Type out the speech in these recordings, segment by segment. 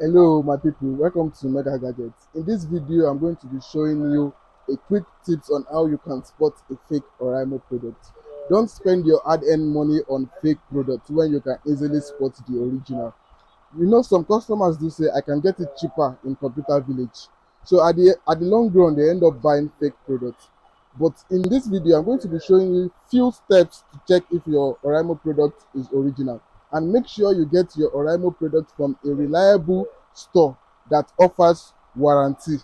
Hello my people, welcome to Mega Gadgets. In this video, I'm going to be showing you a quick tips on how you can spot a fake Oraimo product. Don't spend your hard-earned money on fake products when you can easily spot the original. You know, some customers do say I can get it cheaper in Computer Village. So at the long run, they end up buying fake products. But in this video, I'm going to be showing you few steps to check if your Oraimo product is original. And make sure you get your Oraimo product from a reliable store that offers warranty.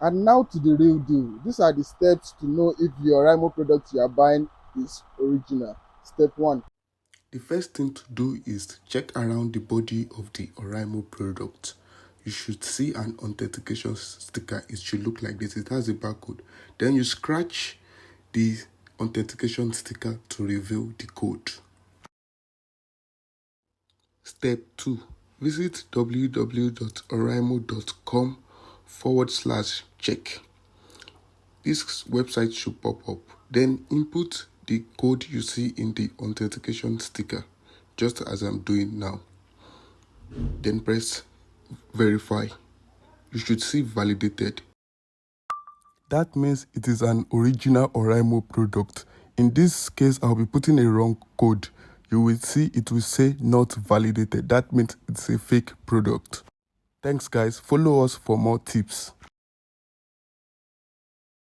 And now to the real deal. These are the steps to know if the Oraimo product you are buying is original. Step 1. The first thing to do is check around the body of the Oraimo product. You should see an authentication sticker. It should look like this. It has a barcode. Then you scratch the authentication sticker to reveal the code. Step 2. Visit www.oraimo.com/check. This website should pop up. Then input the code you see in the authentication sticker, just as I'm doing now. Then press verify. You should see validated. That means it is an original Oraimo product. In this case, I'll be putting a wrong code. You will see it will say not validated. That means it's a fake product. Thanks guys. Follow us for more tips.